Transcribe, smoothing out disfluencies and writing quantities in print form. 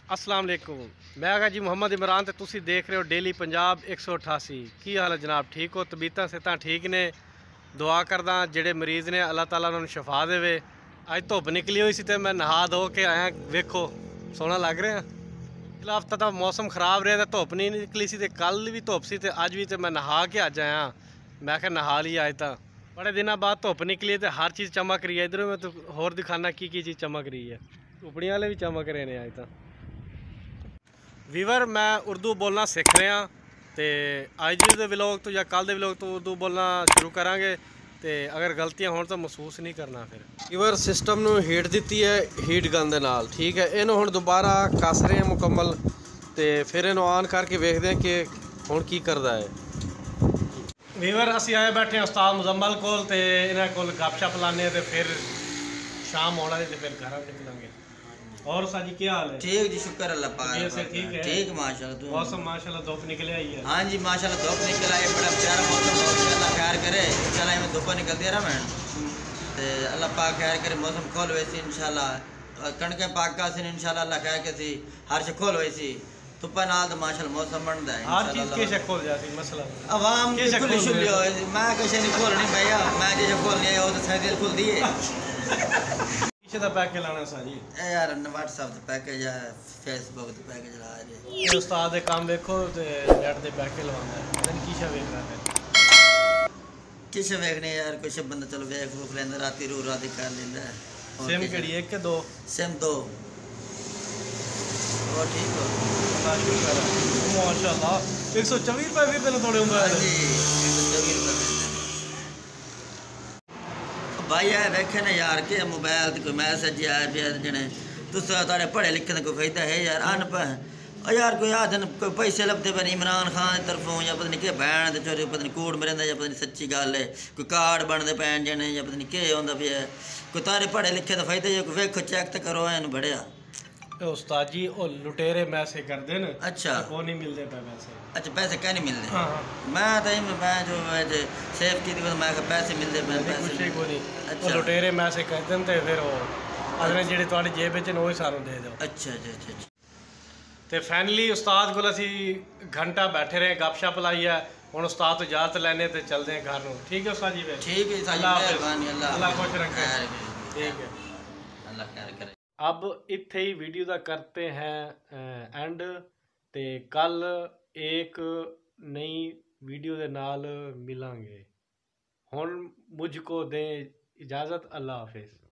अस्सलाम वालेकुम। मैं हाँ जी मुहम्मद इमरान तो तुसी देख रहे हो डेली पंजाब 188। की हाल है जनाब? ठीक हो? तबीयतां सेहतां ठीक ने? दुआ करदा जेडे मरीज़ ने अल्लाह ताला उन्होंने शफा देवे। अज धुप निकली हुई सी ते मैं नहा धो के आया, वेखो सोहना लग रहा। पिछला हफ्ता तो मौसम खराब रहा, धुप नहीं निकली सी, कल भी धुप सी, अज भी तो मैं नहा के अज आया। मैं क्या नहा ली अज तो बड़े दिनों बाद धुप निकली तो हर चीज़ चमक रही है। इधर मैं तो होर दिखाना की चीज़ चमक रही है। उपड़ियाँ वाले भी चमक रहे हैं अज तो। वीवर मैं उर्दू बोलना सीख रहा तो अज के व्लॉग तो या कल के व्लॉग तो उर्दू बोलना शुरू करांगे। तो अगर गलतियां हो तो महसूस नहीं करना। फिर वीवर सिस्टम में हीट दी है हीट गन के नाल, ठीक है। इन्हों हुण दोबारा कस रहे हैं मुकम्मल, तो फिर इन्हों ऑन करके वेखते हैं कि हुण की करता है। वीवर असी आए बैठे उस्ताद मुजम्मल कोल, ते इन्हां कोल गपशप लाने तो फिर शाम होना तो फिर घर निकलेंगे। और साजी क्या हाल है? ठीक जी, शुक्र अल्लाह पाक से ठीक है। ठीक माशाल्लाह। तू मौसम माशाल्लाह धूप निकले आई है। हाँ जी माशाल्लाह धूप निकल आई, बड़ा प्यारा मौसम हो गया। अल्लाह खैर करे इंशाल्लाह। में धूप निकलती रहा मैं ते अल्लाह पाक खैर करे, मौसम खोल वैसी इंशाल्लाह। कणकें पाका से इंशाल्लाह अल्लाह खैर के सी हर से खोल वैसी धुप्पा नाल तो माशाल्लाह मौसम बनता है। हर चीज के खोल जाती मसला आवाम के खुली शुली हो। मैं कैसे नहीं खोलनी भैया, मैं जैसे खोलनी है वो तो सैदिल खुल दिए। दा पैकेज लाना सा जी यार व्हाट्सएप दा पैकेज है, फेसबुक दा पैकेज ला जे। ये उस्ताद दे काम देखो ते नेट दे पैकेज लवांदा है। पता नहीं कीशा वेख रहा है। किश वेखने यार, कुछ बंदा चलो वेख वूख लेंदा, राती रू राती कर लेंदा है। सिम केड़ी एक के दो? सिम दो। और ठीक हो? अल्लाह शुक्र है माशाल्लाह। 124 रुपए भी तेन थोड़े होंगे। हां जी 124 रुपए भाई है वेखे ना यार के मोबाइल ते कोई मैसेज आया पे जने तुस तारे पढ़े लिखे का कोई फायदा है यार। अनपढ़ यार कोई आदन कोई पैसे लभदे पे इमरान खान की तरफों या पता नहीं के बहन दे चोरी पता नहीं कूड़ मरेंदा या पता नहीं सच्ची गल है। कोई कार्ड बनते पैन जने या पता नहीं के होंदा पे है। कोई तारे पढ़े लिखे का फायदा है? वेखो चेक तो करो इन बड़िया। उस्ताद जी ओ लुटेरे मैसे कर देन। अच्छा को नहीं मिलते पे पैसे? अच्छा पैसे क्या नहीं मिलते? हाँ। मैं तो मैं जो सेव की थी मैं पैसे मिलते पे पैसे को नहीं। अच्छा लुटेरे मैसे कर देन ते फिर वो अगले जेडे तुम्हारी जेब विच न वो सानू दे दो। अच्छा अच्छा अच्छा। तो फाइनली उस्ताद को असी घंटा बैठे रहे गपशप लाई है। हुण उस्ताद तो इजाजत लैने तो चलते हैं घर में। ठीक है उस्ताद जी? ठीक है मेहरबानी। अल्लाह खुश रखे। ठीक है अल्लाह खैर करे। अब इत्थे ही वीडियो का करते हैं एंड ते कल एक नई वीडियो के नाल मिलांगे। हुण मुझको दें इजाज़त। अल्लाह हाफिज़।